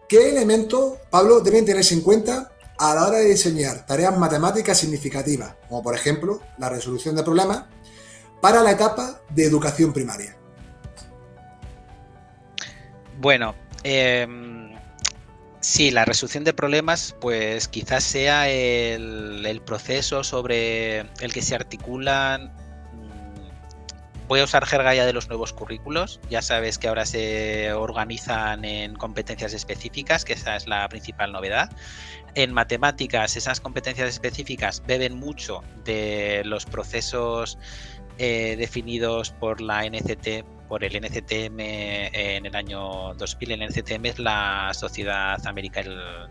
¿Qué elementos, Pablo, deben tenerse en cuenta a la hora de diseñar tareas matemáticas significativas, como por ejemplo la resolución de problemas, para la etapa de educación primaria? Bueno, sí, la resolución de problemas, pues quizás sea el proceso sobre el que se articulan. Voy a usar jerga ya de los nuevos currículos. Ya sabes que ahora se organizan en competencias específicas, que esa es la principal novedad. En matemáticas, esas competencias específicas beben mucho de los procesos definidos por la NCT, por el NCTM en el año 2000. El NCTM es la Sociedad American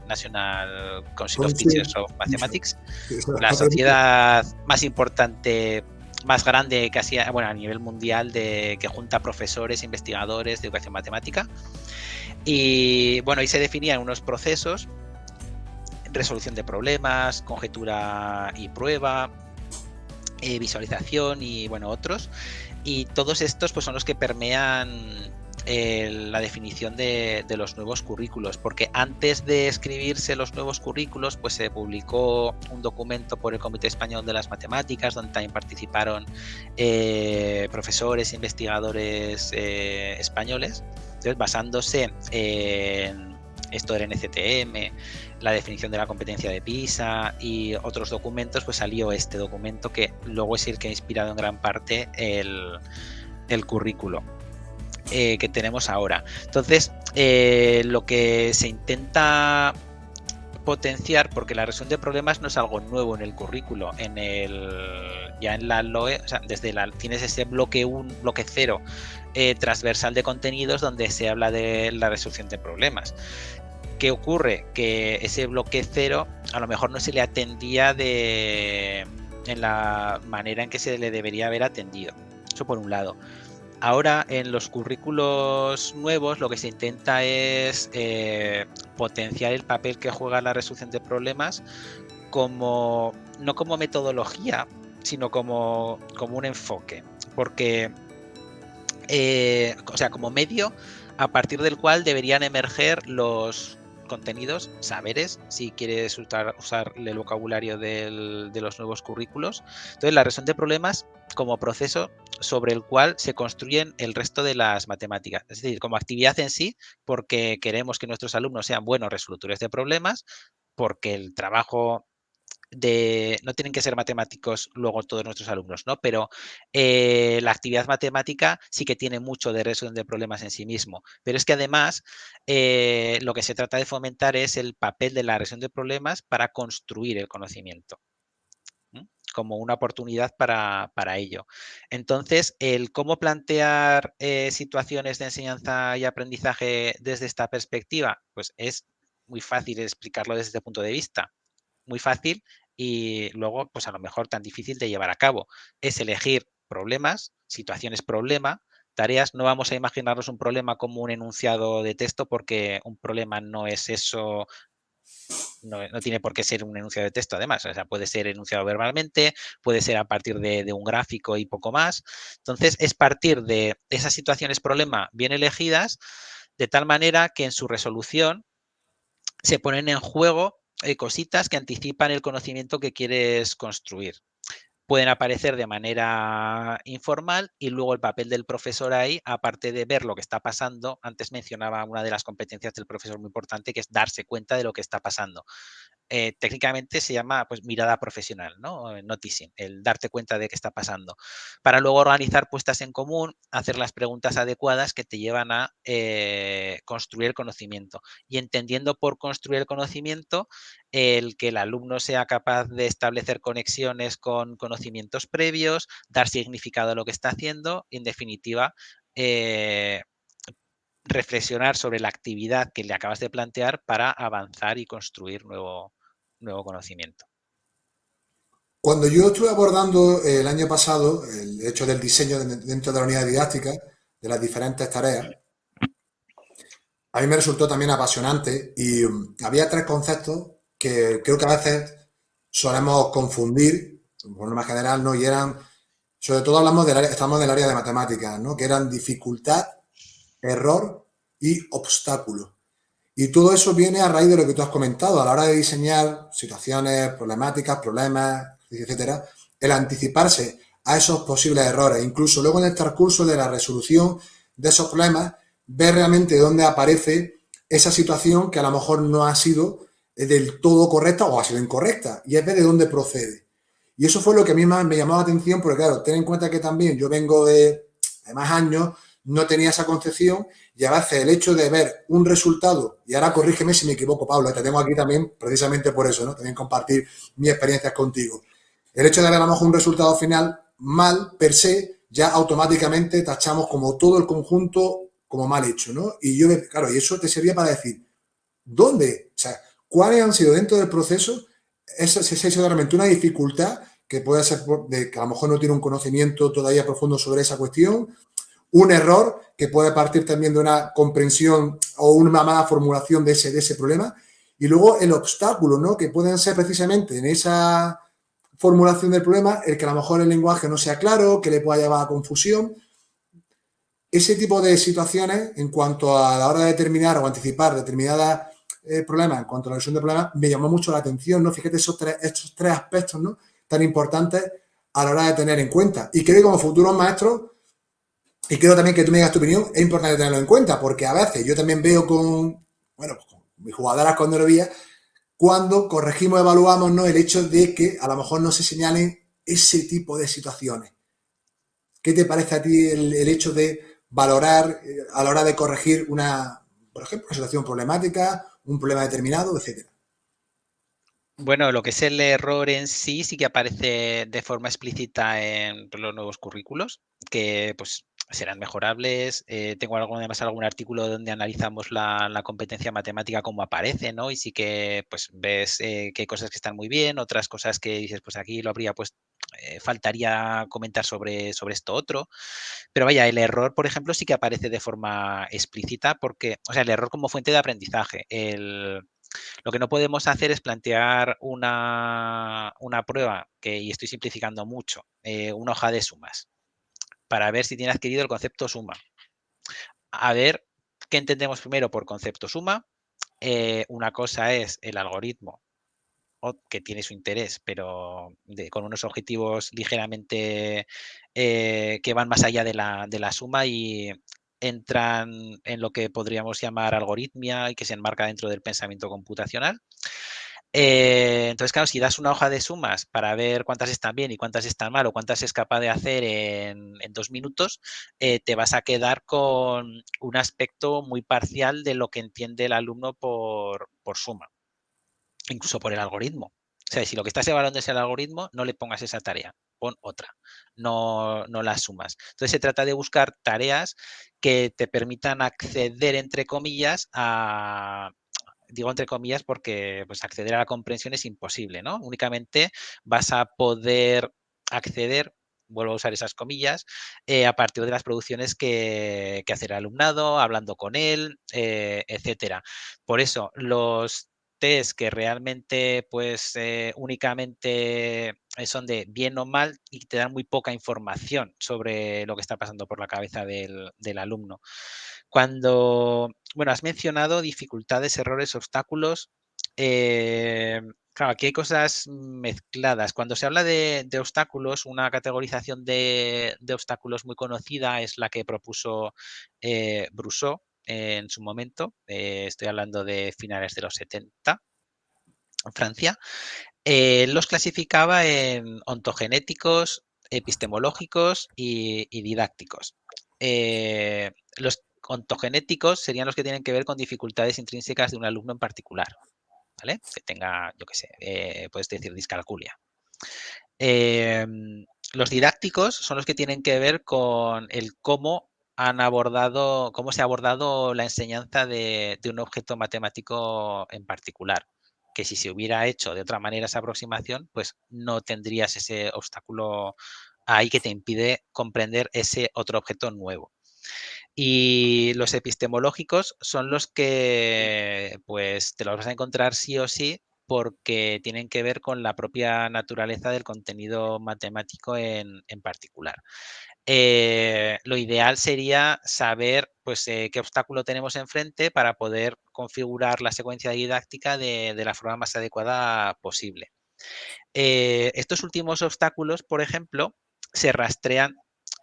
National Council of Teachers of Mathematics, la sociedad más importante, más grande casi, bueno, a nivel mundial, que junta profesores, investigadores de educación matemática. Y bueno, ahí se definían unos procesos: resolución de problemas, conjetura y prueba, visualización y bueno, otros. Y todos estos pues son los que permean la definición de los nuevos currículos, porque antes de escribirse los nuevos currículos pues se publicó un documento por el Comité Español de las Matemáticas, donde también participaron profesores, investigadores españoles. Entonces, basándose en esto del NCTM, la definición de la competencia de PISA y otros documentos, pues salió este documento, que luego es el que ha inspirado en gran parte el currículo que tenemos ahora. Entonces, lo que se intenta potenciar, porque la resolución de problemas no es algo nuevo en el currículo, ya en la LOE, o sea, tienes ese bloque 0 transversal de contenidos, donde se habla de la resolución de problemas. ¿Qué ocurre? Que ese bloque 0 a lo mejor no se le atendía en la manera en que se le debería haber atendido. Eso por un lado. Ahora, en los currículos nuevos, lo que se intenta es potenciar el papel que juega la resolución de problemas no como metodología, sino como un enfoque. Porque, o sea, como medio a partir del cual deberían emerger los contenidos, saberes, si quieres usar el vocabulario de los nuevos currículos. Entonces, la resolución de problemas como proceso sobre el cual se construyen el resto de las matemáticas. Es decir, como actividad en sí, porque queremos que nuestros alumnos sean buenos resolutores de problemas, porque el trabajo no tienen que ser matemáticos luego todos nuestros alumnos, ¿no? Pero la actividad matemática sí que tiene mucho de resolución de problemas en sí mismo. Pero es que además lo que se trata de fomentar es el papel de la resolución de problemas para construir el conocimiento, ¿no? Como una oportunidad para ello. Entonces, el cómo plantear situaciones de enseñanza y aprendizaje desde esta perspectiva, pues es muy fácil explicarlo desde este punto de vista, muy fácil, y luego pues a lo mejor tan difícil de llevar a cabo. Es elegir problemas, situaciones problema, tareas. No vamos a imaginarnos un problema como un enunciado de texto, porque un problema no es eso. No tiene por qué ser un enunciado de texto, además. O sea, puede ser enunciado verbalmente, puede ser a partir de un gráfico y poco más. Entonces, es partir de esas situaciones problema bien elegidas, de tal manera que en su resolución se ponen en juego cositas que anticipan el conocimiento que quieres construir. Pueden aparecer de manera informal, y luego el papel del profesor ahí, aparte de ver lo que está pasando. Antes mencionaba una de las competencias del profesor muy importante, que es darse cuenta de lo que está pasando. Técnicamente se llama pues mirada profesional, ¿no? Noticing, el darte cuenta de qué está pasando, para luego organizar puestas en común, hacer las preguntas adecuadas que te llevan a construir el conocimiento, y entendiendo por construir el conocimiento el que el alumno sea capaz de establecer conexiones con conocimientos previos, dar significado a lo que está haciendo y, en definitiva, reflexionar sobre la actividad que le acabas de plantear para avanzar y construir nuevo conocimiento. Cuando yo estuve abordando el año pasado el hecho del diseño dentro de la unidad didáctica, de las diferentes tareas, a mí me resultó también apasionante y había tres conceptos que creo que a veces solemos confundir, por norma general, ¿no? Y eran, sobre todo estamos del área de matemáticas, ¿no? Que eran dificultad, error y obstáculo. Y todo eso viene a raíz de lo que tú has comentado, a la hora de diseñar situaciones, problemáticas, problemas, etcétera, el anticiparse a esos posibles errores, incluso luego en el transcurso de la resolución de esos problemas, ver realmente dónde aparece esa situación que a lo mejor no ha sido del todo correcta o ha sido incorrecta, y es ver de dónde procede. Y eso fue lo que a mí más me llamó la atención, porque claro, ten en cuenta que también yo vengo de más años, no tenía esa concepción, y a veces el hecho de ver un resultado, y ahora corrígeme si me equivoco, Pablo, te tengo aquí también precisamente por eso, ¿no? También compartir mis experiencias contigo. El hecho de ver a lo mejor un resultado final mal, per se, ya automáticamente tachamos como todo el conjunto como mal hecho, ¿no? Y yo, claro, y eso te servía para decir, ¿dónde? O sea, ¿cuáles han sido dentro del proceso? Si ha sido realmente una dificultad que puede ser de que a lo mejor no tiene un conocimiento todavía profundo sobre esa cuestión, un error que puede partir también de una comprensión o una mala formulación de ese problema, y luego el obstáculo, ¿no? Que pueden ser precisamente en esa formulación del problema el que a lo mejor el lenguaje no sea claro, que le pueda llevar a confusión. Ese tipo de situaciones, en cuanto a la hora de determinar o anticipar determinadas problemas, en cuanto a la resolución de problemas, me llamó mucho la atención, ¿no? Fíjate estos tres aspectos, ¿no? Tan importantes a la hora de tener en cuenta. Y creo que como futuros maestros, y creo también que tú me digas tu opinión, es importante tenerlo en cuenta, porque a veces yo también veo bueno, pues con mis jugadoras con neurovía, cuando corregimos, evaluamos, ¿no? El hecho de que a lo mejor no se señalen ese tipo de situaciones. ¿Qué te parece a ti el hecho de valorar a la hora de corregir por ejemplo, una situación problemática, un problema determinado, etcétera? Bueno, lo que es el error en sí sí que aparece de forma explícita en los nuevos currículos, que pues serán mejorables. Tengo además algún artículo donde analizamos la competencia matemática como aparece, ¿no? Y sí que pues ves que hay cosas que están muy bien, otras cosas que dices, pues aquí lo habría pues faltaría comentar sobre esto otro. Pero vaya, el error, por ejemplo, sí que aparece de forma explícita porque, o sea, el error como fuente de aprendizaje. Lo que no podemos hacer es plantear una prueba, y estoy simplificando mucho, una hoja de sumas, para ver si tiene adquirido el concepto suma. A ver qué entendemos primero por concepto suma. Una cosa es el algoritmo, que tiene su interés, pero con unos objetivos ligeramente que van más allá de la suma y entran en lo que podríamos llamar algoritmia y que se enmarca dentro del pensamiento computacional. Entonces, claro, si das una hoja de sumas para ver cuántas están bien y cuántas están mal o cuántas es capaz de hacer en 2 minutos, te vas a quedar con un aspecto muy parcial de lo que entiende el alumno por suma, incluso por el algoritmo. O sea, si lo que estás evaluando es el algoritmo, no le pongas esa tarea, pon otra, no la sumas. Entonces se trata de buscar tareas que te permitan acceder, entre comillas, digo entre comillas porque pues acceder a la comprensión es imposible, ¿no? Únicamente vas a poder acceder, vuelvo a usar esas comillas, a partir de las producciones que hace el alumnado, hablando con él, etcétera. Por eso, los test que realmente pues únicamente son de bien o mal y te dan muy poca información sobre lo que está pasando por la cabeza del alumno. Cuando, bueno, has mencionado dificultades, errores, obstáculos. Claro, aquí hay cosas mezcladas. Cuando se habla de obstáculos, una categorización de obstáculos muy conocida es la que propuso Brousseau en su momento. Estoy hablando de finales de los 70 en Francia. Los clasificaba en ontogenéticos, epistemológicos y didácticos. Los ontogenéticos serían los que tienen que ver con dificultades intrínsecas de un alumno en particular, ¿vale? Que tenga, yo qué sé, puedes decir discalculia. Eh, los didácticos son los que tienen que ver con el cómo cómo se ha abordado la enseñanza de un objeto matemático en particular. Que si se hubiera hecho de otra manera esa aproximación, pues no tendrías ese obstáculo ahí que te impide comprender ese otro objeto nuevo. Y los epistemológicos son los que pues te los vas a encontrar sí o sí porque tienen que ver con la propia naturaleza del contenido matemático en particular. lo ideal sería saber pues, qué obstáculo tenemos enfrente para poder configurar la secuencia didáctica de la forma más adecuada posible. Estos últimos obstáculos, por ejemplo, se rastrean.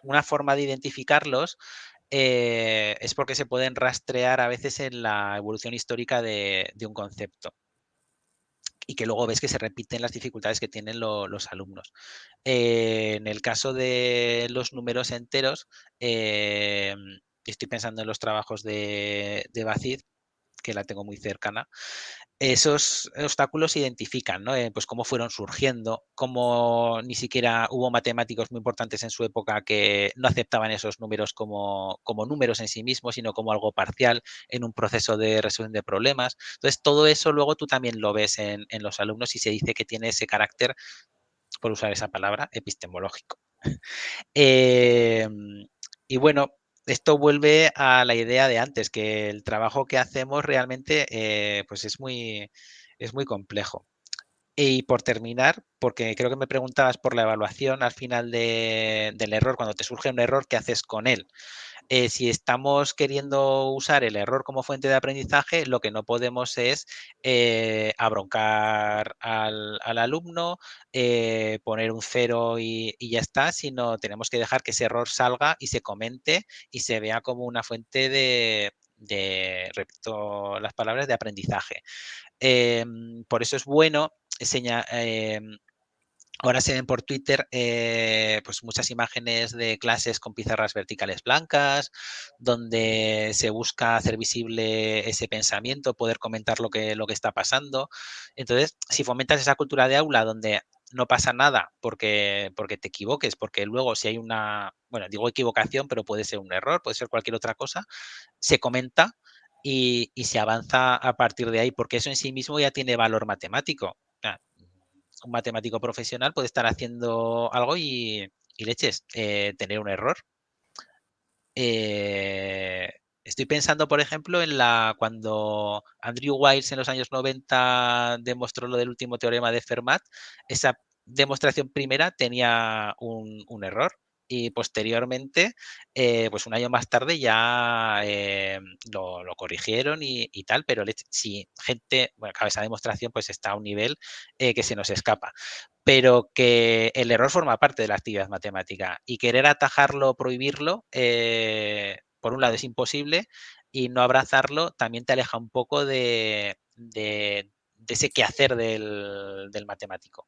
Una forma de identificarlos es porque se pueden rastrear a veces en la evolución histórica de un concepto y que luego ves que se repiten las dificultades que tienen los alumnos. En el caso de los números enteros, estoy pensando en los trabajos de Bacid, que la tengo muy cercana. Esos obstáculos se identifican, ¿no? Pues cómo fueron surgiendo, cómo ni siquiera hubo matemáticos muy importantes en su época que no aceptaban esos números como números en sí mismos, sino como algo parcial en un proceso de resolución de problemas. Entonces, todo eso luego tú también lo ves en los alumnos y se dice que tiene ese carácter, por usar esa palabra, epistemológico. Eh, y bueno, esto vuelve a la idea de antes, que el trabajo que hacemos realmente pues es muy complejo. Y por terminar, porque creo que me preguntabas por la evaluación al final del error, cuando te surge un error, ¿qué haces con él? Si estamos queriendo usar el error como fuente de aprendizaje, lo que no podemos es abroncar al alumno, poner un cero y ya está, sino tenemos que dejar que ese error salga y se comente y se vea como una fuente repito las palabras, de aprendizaje. Por eso es bueno enseñar. Ahora se ven por Twitter pues muchas imágenes de clases con pizarras verticales blancas, donde se busca hacer visible ese pensamiento, poder comentar lo que está pasando. Entonces, si fomentas esa cultura de aula donde no pasa nada porque te equivoques, porque luego si hay una, bueno, digo equivocación, pero puede ser un error, puede ser cualquier otra cosa, se comenta y se avanza a partir de ahí, porque eso en sí mismo ya tiene valor matemático. Un matemático profesional puede estar haciendo algo y leches, tener un error. Eh, Estoy pensando, por ejemplo, en cuando Andrew Wiles en los años 90 demostró lo del último teorema de Fermat, esa demostración primera tenía un error y posteriormente, pues un año más tarde ya lo corrigieron y tal, pero si gente, bueno, claro, esa demostración pues está a un nivel que se nos escapa, pero que el error forma parte de la actividad matemática y querer atajarlo, prohibirlo, por un lado es imposible y no abrazarlo también te aleja un poco de ese quehacer del matemático.